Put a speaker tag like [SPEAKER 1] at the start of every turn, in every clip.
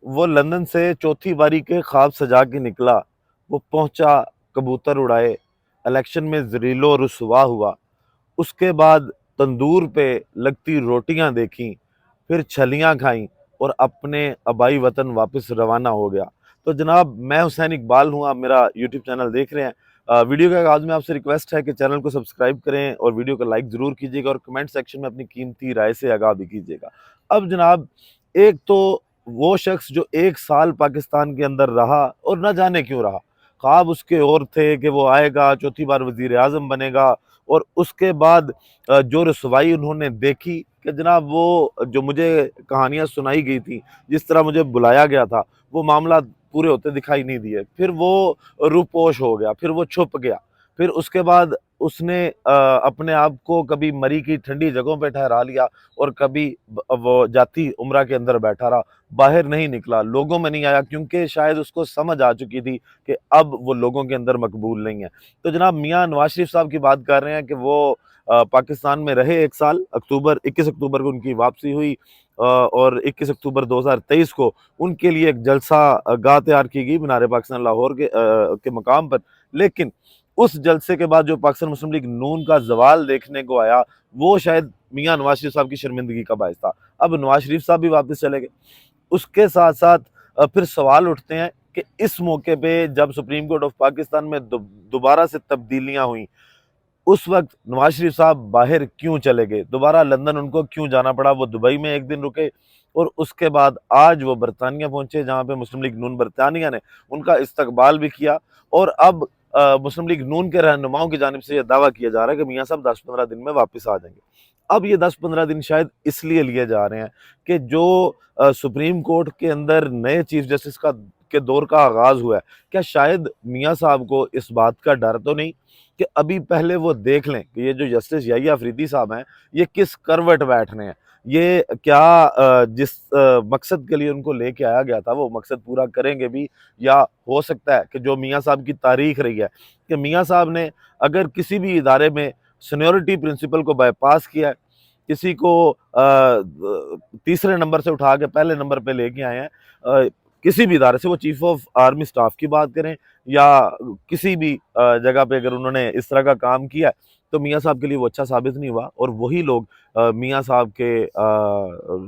[SPEAKER 1] वो लंदन से चौथी बारी के ख्वाब सजा के निकला, वो पहुंचा कबूतर उड़ाए, इलेक्शन में जरीलो रुसवा हुआ, उसके बाद तंदूर पे लगती रोटियां देखी, फिर छलियां खाईं और अपने आबाई वतन वापस रवाना हो गया। तो जनाब, मैं हुसैन इकबाल हूँ, आप मेरा यूट्यूब चैनल देख रहे हैं। वीडियो के आगाज में आपसे रिक्वेस्ट है कि चैनल को सब्सक्राइब करें और वीडियो को लाइक ज़रूर कीजिएगा और कमेंट सेक्शन में अपनी कीमती राय से आगाह भी कीजिएगा। अब जनाब, एक तो वो शख्स जो 1 साल पाकिस्तान के अंदर रहा और न जाने क्यों रहा, ख्वाब उसके और थे कि वो आएगा, चौथी बार वजीर आजम बनेगा, और उसके बाद जो रसवाई उन्होंने देखी कि जनाब, वो जो मुझे कहानियाँ सुनाई गई थी, जिस तरह मुझे बुलाया गया था, वो मामला पूरे होते दिखाई नहीं दिए। फिर वो रूपोश हो गया, फिर वो छुप गया, फिर उसके बाद उसने अपने आप को कभी मरी की ठंडी जगहों पे ठहरा लिया और कभी वो जाती उम्रा के अंदर बैठा रहा, बाहर नहीं निकला, लोगों में नहीं आया, क्योंकि शायद उसको समझ आ चुकी थी कि अब वो लोगों के अंदर मकबूल नहीं है। तो जनाब, मियाँ नवाज शरीफ साहब की बात कर रहे हैं कि वो पाकिस्तान में रहे 1 साल। 21 अक्टूबर को उनकी वापसी हुई और 21 अक्टूबर 2023 को उनके लिए एक जलसा गाह तैयार की गई मीनार पाकिस्तान लाहौर के मकाम पर। लेकिन उस जलसे के बाद जो पाकिस्तान मुस्लिम लीग नून का जवाल देखने को आया, वो शायद मियाँ नवाज शरीफ साहब की शर्मिंदगी का बायस था। अब नवाज शरीफ साहब भी वापस चले गए। उसके साथ साथ फिर सवाल उठते हैं कि इस मौके पे जब सुप्रीम कोर्ट ऑफ पाकिस्तान में दोबारा से तब्दीलियां हुई, उस वक्त नवाज शरीफ साहब बाहर क्यों चले गए, दोबारा लंदन उनको क्यों जाना पड़ा, वो दुबई में एक दिन रुके और उसके बाद आज वो बरतानिया पहुंचे, जहां पे मुस्लिम लीग नून बरतानिया ने उनका इस्तकबाल भी किया। और अब मुस्लिम लीग नून के रहनुमाओं की जानिब से यह दावा किया जा रहा है कि मियाँ साहब 10-15 दिन में वापस आ जाएंगे। अब ये 10-15 दिन शायद इसलिए लिए जा रहे हैं कि जो सुप्रीम कोर्ट के अंदर नए चीफ जस्टिस का के दौर का आगाज हुआ है, क्या शायद मियाँ साहब को इस बात का डर तो नहीं कि अभी पहले वो देख लें कि ये जो जस्टिस याहिया अफरीदी साहब हैं, ये किस करवट बैठ रहे हैं, ये क्या जिस मकसद के लिए उनको लेके आया गया था वो मकसद पूरा करेंगे भी, या हो सकता है कि जो मियाँ साहब की तारीख रही है कि मियाँ साहब ने अगर किसी भी इदारे में सीनियोरिटी प्रिंसिपल को बाईपास किया है, किसी को तीसरे नंबर से उठा के पहले नंबर पे लेके आए हैं, किसी भी इदारे से, वो चीफ ऑफ आर्मी स्टाफ की बात करें या किसी भी जगह पे अगर उन्होंने इस तरह का काम किया है, तो मियाँ साहब के लिए वो अच्छा साबित नहीं हुआ और वही लोग मियाँ साहब के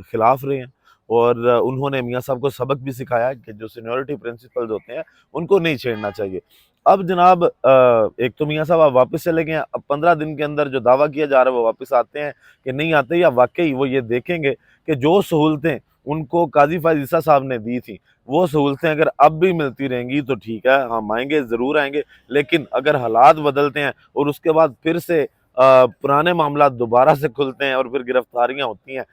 [SPEAKER 1] खिलाफ रहे हैं। और उन्होंने मियाँ साहब को सबक भी सिखाया कि जो सीनियोरिटी प्रिंसिपल्स होते हैं उनको नहीं छेड़ना चाहिए। अब जनाब, एक तो मियाँ साहब आप वापस चले गए हैं, अब 15 दिन के अंदर जो दावा किया जा रहा है वो वापस आते हैं कि नहीं आते, या वाकई वो ये देखेंगे कि जो सहूलतें उनको काजी फायज ईसा साहब ने दी थी, वो सहूलतें अगर अब भी मिलती रहेंगी तो ठीक है, हम आएंगे, ज़रूर आएंगे। लेकिन अगर हालात बदलते हैं और उसके बाद फिर से पुराने मामला दोबारा से खुलते हैं और फिर गिरफ्तारियां होती हैं,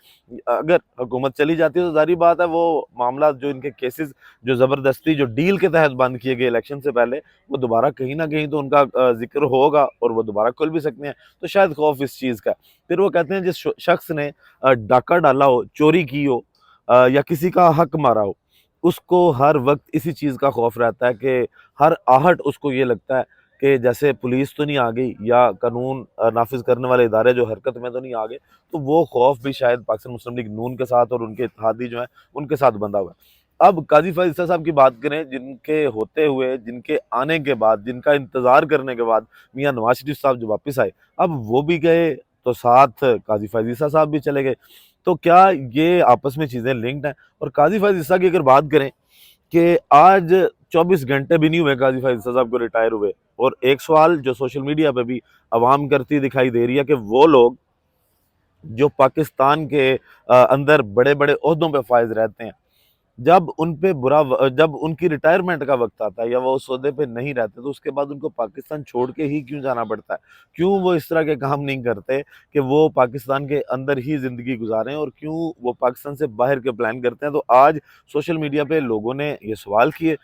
[SPEAKER 1] अगर हुकूमत चली जाती है, तो जारी बात है वो मामला, जो इनके केसेस जो ज़बरदस्ती जो डील के तहत बंद किए गए इलेक्शन से पहले, वो दोबारा कहीं ना कहीं तो उनका जिक्र होगा और वो दोबारा खुल भी सकते हैं। तो शायद खौफ इस चीज़ का। फिर वो कहते हैं जिस शख्स ने डाका डाला हो, चोरी की हो, या किसी का हक मारा हो, उसको हर वक्त इसी चीज़ का खौफ रहता है कि हर आहट उसको ये लगता है कि जैसे पुलिस तो नहीं आ गई या कानून नाफिज करने वाले इदारे जो हरकत में तो नहीं आ गए। तो वो खौफ भी शायद पाकिस्तान मुस्लिम लीग नून के साथ और उनके इत्तेहादी जो हैं उनके साथ बंधा हुआ है। अब काजी फायज ईसा साहब की बात करें, जिनके होते हुए, जिनके आने के बाद, जिनका इंतजार करने के बाद मियाँ नवाज शरीफ साहब जो वापस आए, अब वो भी गए तो साथ काजी फायज ईसा साहब भी चले गए। तो क्या ये आपस में चीज़ें लिंक्ड हैं? और काजी फायज ईसा की अगर बात करें कि आज 24 घंटे भी नहीं हुए काजी फायज ईसा साहब को रिटायर हुए, और एक सवाल जो सोशल मीडिया पे भी आवाम करती दिखाई दे रही है कि वो लोग जो पाकिस्तान के अंदर बड़े बड़े ओहदों पे फायज रहते हैं, जब उनकी रिटायरमेंट का वक्त आता है या वो उस ओहदे पे नहीं रहते, तो उसके बाद उनको पाकिस्तान छोड़ के ही क्यों जाना पड़ता है? क्यों वो इस तरह के काम नहीं करते कि वो पाकिस्तान के अंदर ही ज़िंदगी गुज़ारें, और क्यों वो पाकिस्तान से बाहर के प्लान करते हैं? तो आज सोशल मीडिया पे लोगों ने ये सवाल किए।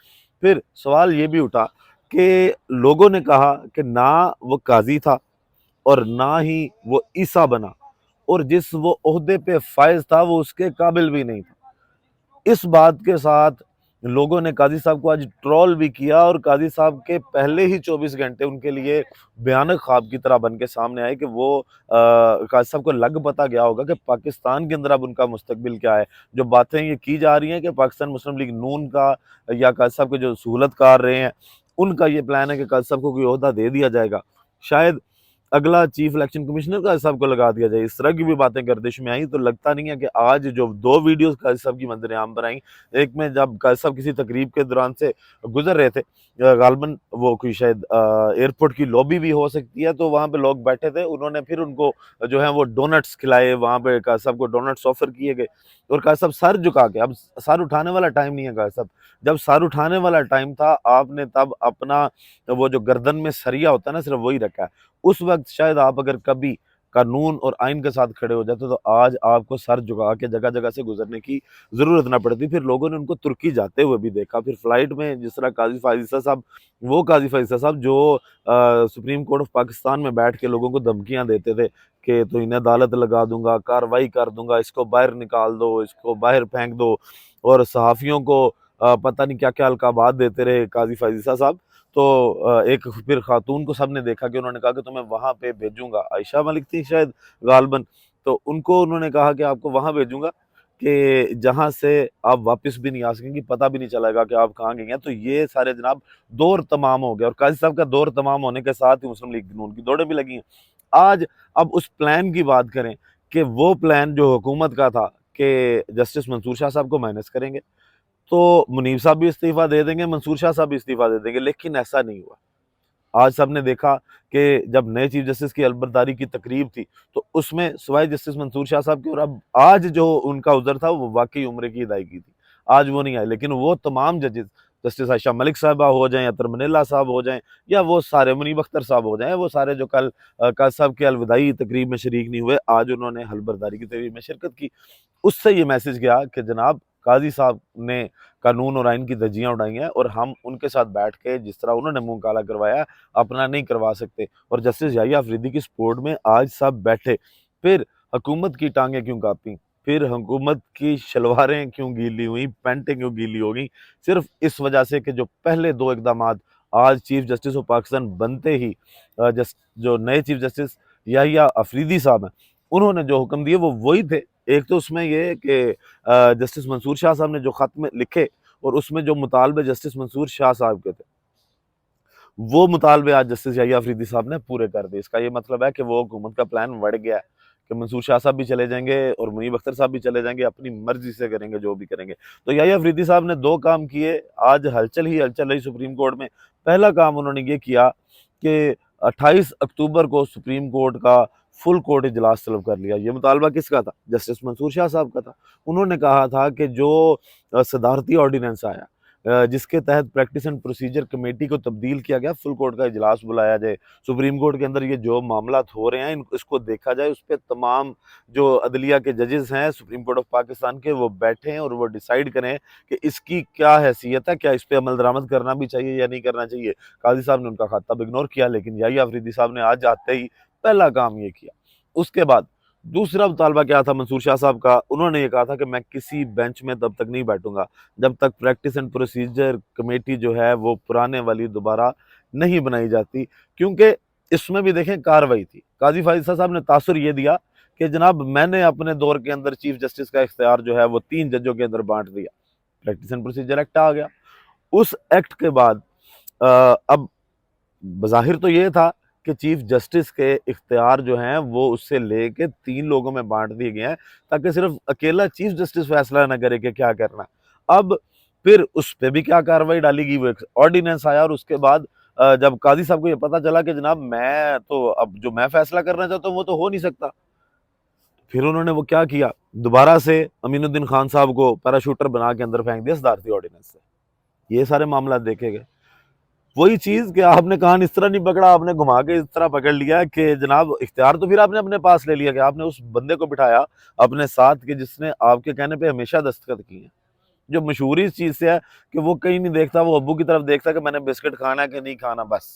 [SPEAKER 1] फिर सवाल ये भी उठा कि लोगों ने कहा कि ना वो काज़ी था और ना ही वो ईसा बना, और जिस वो ओहदे पे फ़ाइज़ था वो उसके काबिल भी नहीं था। इस बात के साथ लोगों ने काजी साहब को आज ट्रोल भी किया और काजी साहब के पहले ही 24 घंटे उनके लिए भयानक ख्वाब की तरह बन के सामने आए कि वो काजी साहब को लग पता गया होगा कि पाकिस्तान के अंदर अब उनका मुस्तकबिल क्या है। जो बातें ये की जा रही हैं कि पाकिस्तान मुस्लिम लीग नून का या काजी साहब के जो सहूलतकार रहे हैं, उनका ये प्लान है कि काजी साहब को कोई ओहदा दे दिया जाएगा। शायद अगला चीफ इलेक्शन कमिश्नर काजी साहब को लगा दिया जाए। इस तरह की भी बातें गर्दिश में आई, तो लगता नहीं है कि आज जो 2 वीडियोज़ काजी साहब की मंजर-ए-आम पर आई, एक में जब काजी साहब किसी तकरीब के दौरान से गुज़र रहे थे, गालिबन वो कोई शायद एयरपोर्ट की लॉबी भी हो सकती है, तो वहाँ पे लोग बैठे थे, उन्होंने फिर उनको जो है वो डोनट्स खिलाए, वहाँ पे काजी साहब को डोनट्स ऑफ़र किए गए और काजी साहब सर झुका के, अब सर उठाने वाला टाइम नहीं है काजी साहब, जब सर उठाने वाला टाइम था, आपने तब अपना वो जो गर्दन में सरिया होता है ना, सिर्फ़ वही रखा है। उस वक़्त शायद आप अगर कभी कानून और आइन के साथ खड़े हो जाते तो आज आपको सर झुका के जगह-जगह से गुज़रने की ज़रूरत ना पड़ती। फिर लोगों ने उनको तुर्की जाते हुए भी देखा, फिर फ्लाइट में जिस तरह काज़ी फ़ाइज़ साहब, वो काज़ी फ़ाइज़ साहब जो सुप्रीम कोर्ट ऑफ पाकिस्तान में बैठ के लोगों को धमकियाँ देते थे कि तो इन्हें अदालत लगा दूँगा, कार्रवाई कर दूँगा, इसको बाहर निकाल दो, इसको बाहर फेंक दो और सहाफ़ियों को पता नहीं क्या-क्या अलक़ाबात देते रहे काज़ी फ़ाइज़ साहब। तो एक फिर खातून को सबने देखा कि उन्होंने कहा कि तुम्हें वहाँ पे भेजूँगा, आयशा मलिक थी शायद गालिबन, तो उनको उन्होंने कहा कि आपको वहाँ भेजूँगा कि जहाँ से आप वापस भी नहीं आ सकेंगी, पता भी नहीं चलेगा कि आप कहाँ गई हैं। तो ये सारे जनाब दौर तमाम हो गया और काज़ी साहब का दौर तमाम होने के साथ ही मुस्लिम लीग नून की दौड़ें भी लगी हैं। आज अब उस प्लान की बात करें कि वो प्लान जो हुकूमत का था कि जस्टिस मंसूर शाह साहब को माइनस करेंगे, तो मुनीब साहब भी इस्तीफ़ा दे देंगे, मंसूर शाह साहब भी इस्तीफ़ा दे देंगे, लेकिन ऐसा नहीं हुआ। आज सबने देखा कि जब नए चीफ जस्टिस की अलबरदारी की तकरीब थी, तो उसमें सिवाय जस्टिस मंसूर शाह साहब के और अब आज जो उनका उज़्र था, वो वाक़ई उम्र की अदायगी थी। आज वो नहीं आए, लेकिन वो तमाम जजेस, जस्टिस आयशा मलिक साहिबा हो जाएँ, अतर मनिल्ला साहब हो जाएँ या वो सारे मुनीब अख्तर साहब हो जाएँ, वो सारे जो कल काज़ी साहब की अलविदाई तकरीब में शरीक नहीं हुए, आज उन्होंने हलबरदारी की तकरीब में शिरकत की। उससे ये मैसेज गया कि जनाब काज़ी साहब ने कानून और आइन की धज्जियाँ उड़ाई हैं और हम उनके साथ बैठ के जिस तरह उन्होंने मुँह काला करवाया, अपना नहीं करवा सकते। और जस्टिस याहिया अफरीदी की सपोर्ट में आज सब बैठे। फिर हुकूमत की टाँगें क्यों काँपीं? फिर हुकूमत की शलवारें क्यों गीली हुईं? पैंटें क्यों गीली हो गईं? सिर्फ़ इस वजह से कि जो पहले 2 इक़दामात आज चीफ़ जस्टिस ऑफ़ पाकिस्तान बनते ही जो नए चीफ़ जस्टिस याहिया अफरीदी साहब हैं, उन्होंने जो हुक्म दिए वो वही थे। एक तो उसमें ये कि जस्टिस मंसूर शाह साहब ने जो ख़त में लिखे और उसमें जो मुतालबे जस्टिस मंसूर शाह साहब के थे, वो मुतालबे आज जस्टिस याहिया अफरीदी साहब ने पूरे कर दिए। इसका ये मतलब है कि वो हुकूमत का प्लान बढ़ गया है कि मंसूर शाह साहब भी चले जाएँगे और मुनीब अख्तर साहब भी चले जाएँगे, अपनी मर्ज़ी से करेंगे जो भी करेंगे। तो याहिया अफरीदी साहब ने 2 काम किए, आज हलचल ही हलचल रही सुप्रीम कोर्ट में। पहला काम उन्होंने ये किया कि 28 अक्टूबर को सुप्रीम कोर्ट का फुल कोर्ट इजलास तलब कर लिया। ये मुतालबा किसका था? जस्टिस मंसूर शाह साहब का था। उन्होंने कहा था कि जो सदारती ऑर्डिनेंस आया, जिसके तहत प्रैक्टिस एंड प्रोसीजर कमेटी को तब्दील किया गया, फुल कोर्ट का इजलास बुलाया जाए। सुप्रीम कोर्ट के अंदर ये जो मामलात हो रहे हैं, इसको देखा जाए, उस पे तमाम जो अदलिया के जजेस हैं सुप्रीम कोर्ट ऑफ पाकिस्तान के, वो बैठें और वो डिसाइड करें कि इसकी क्या हैसियत है, क्या इस पे अमल दरामद करना भी चाहिए या नहीं करना चाहिए। काज़ी साहब ने उनका ख़ात्ता इग्नोर किया, लेकिन याहिया अफरीदी साहब ने आज आते ही पहला काम ये किया। उसके बाद दूसरा मुतालबा क्या था मंसूर शाह साहब का? उन्होंने ये कहा था कि मैं किसी बेंच में तब तक नहीं बैठूँगा, जब तक प्रैक्टिस एंड प्रोसीजर कमेटी जो है वो पुराने वाली दोबारा नहीं बनाई जाती, क्योंकि इसमें भी देखें कार्रवाई थी। काज़ी फ़ाइज़ साहब ने तासुर ये दिया कि जनाब मैंने अपने दौर के अंदर चीफ जस्टिस का इख्तियार जो है वो 3 जजों के अंदर बाँट दिया। प्रैक्टिस एंड प्रोसीजर एक्ट आ गया। उस एक्ट के बाद अब बज़ाहिर तो ये था कि चीफ जस्टिस के इख्तियार जो हैं वो उससे लेके 3 लोगों में बाँट दिए गए हैं, ताकि सिर्फ़ अकेला चीफ जस्टिस फैसला ना करे कि क्या करना है। अब फिर उस पे भी क्या कार्रवाई डाली गई, वो एक ऑर्डिनेंस आया और उसके बाद जब काज़ी साहब को ये पता चला कि जनाब मैं तो अब जो मैं फैसला करना चाहता हूँ वो तो हो नहीं सकता। फिर उन्होंने वो क्या किया, दोबारा से अमीनुद्दीन खान साहब को पैराशूटर बना के अंदर फेंक दिया सदारती ऑर्डिनेंस से। ये सारे मामला देखे गए। वही चीज़ कि आपने कान इस तरह नहीं पकड़ा, आपने घुमा के इस तरह पकड़ लिया कि जनाब इख्तियार तो फिर आपने अपने पास ले लिया कि आपने उस बंदे को बिठाया अपने साथ कि जिसने आपके कहने पे हमेशा दस्तखत किए हैं। जो मशहूर इस चीज़ से है कि वो कहीं नहीं देखता, वो अब्बू की तरफ देखता है कि मैंने बिस्किट खाना है कि नहीं खाना बस,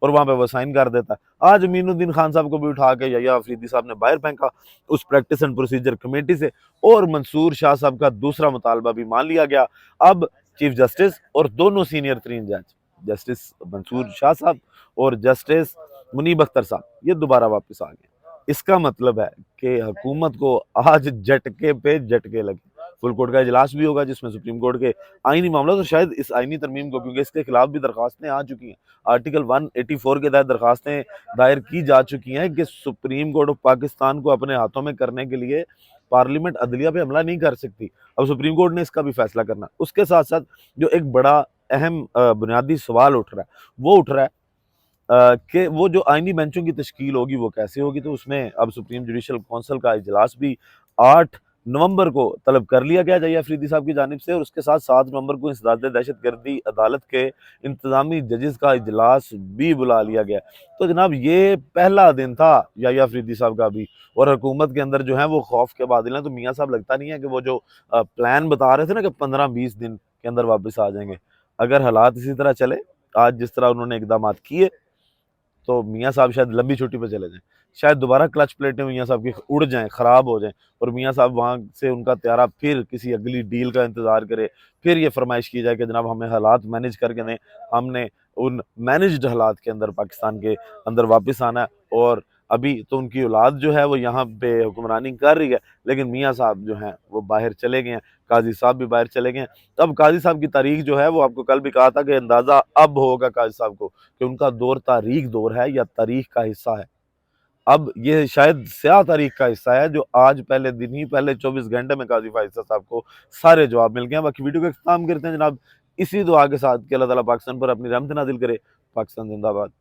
[SPEAKER 1] और वहाँ पे वो साइन कर देता है। आज अमीनुद्दीन खान साहब को भी उठा के याहिया अफरीदी साहब ने बाहर फेंका उस प्रैक्टिस एंड प्रोसीजर कमेटी से और मंसूर शाह साहब का दूसरा मुतालबा भी मान लिया गया। अब चीफ जस्टिस और दोनों सीनियर तरीन जज, जस्टिस मंसूर शाह साहब और जस्टिस मुनीब अख्तर साहब, ये दोबारा वापस आ गए। इसका मतलब है कि हुकूमत को आज झटके पे झटके लगे। फुल कोर्ट का इजलास भी होगा जिसमें सुप्रीम कोर्ट के आईनी मामला, तो शायद इस आईनी तरमीम को, क्योंकि इसके खिलाफ भी दरखास्तें आ चुकी हैं, आर्टिकल 184 के तहत दरखास्तें दायर की जा चुकी हैं कि सुप्रीम कोर्ट ऑफ पाकिस्तान को अपने हाथों में करने के लिए पार्लियामेंट अदलिया पे हमला नहीं कर सकती। अब सुप्रीम कोर्ट ने इसका भी फैसला करना। उसके साथ साथ जो एक बड़ा अहम बुनियादी सवाल उठ रहा है, वो उठ रहा है कि वो जो आईनी बेंचों की तश्कील होगी वो कैसे होगी। तो उसमें अब सुप्रीम जुडिशल काउंसिल का इजलास भी 8 नवंबर को तलब कर लिया गया जाहिया अफरीदी साहब की जानिब से, और उसके साथ 7 नवंबर को इंसदाद दहशतगर्दी अदालत के इंतजामी जजेस का इजलास भी बुला लिया गया। तो जनाब ये पहला दिन था याहिया अफरीदी साहब का भी, और हुकूमत के अंदर जो है वो खौफ के बादल हैं। तो मियाँ साहब लगता नहीं है कि वो जो प्लान बता रहे थे ना कि 15-20 दिन के अंदर वापस आ जाएंगे, अगर हालात इसी तरह चले आज जिस तरह उन्होंने इकदाम किए, तो मियाँ साहब शायद लंबी छुट्टी पे चले जाएं, शायद दोबारा क्लच प्लेटें मियाँ साहब की उड़ जाएं, खराब हो जाएं, और मियाँ साहब वहाँ से उनका त्यारा फिर किसी अगली डील का इंतजार करे, फिर ये फरमाइश की जाए कि जनाब हमें हालात मैनेज करके दें, हमने उन मैनेज्ड हालात के अंदर पाकिस्तान के अंदर वापस आना है। और अभी तो उनकी औलाद जो है वो यहाँ पे हुक्मरानी कर रही है, लेकिन मियाँ साहब जो हैं वो बाहर चले गए हैं, काजी साहब भी बाहर चले गए हैं। तब काजी साहब की तारीख जो है वो आपको कल भी कहा था कि अंदाजा अब होगा काजी साहब को कि उनका दौर तारीख दौर है या तारीख का हिस्सा है। अब ये शायद स्याह तारीख का हिस्सा है जो आज पहले दिन ही पहले 24 घंटे में काजी फाइज साहब को सारे जवाब मिल गए हैं। बाकी वीडियो का इख्तिताम करते हैं जनाब इसी दुआ के साथ कि अल्लाह ताला पाकिस्तान पर अपनी रहमत नाजिल करे। पाकिस्तान जिंदाबाद।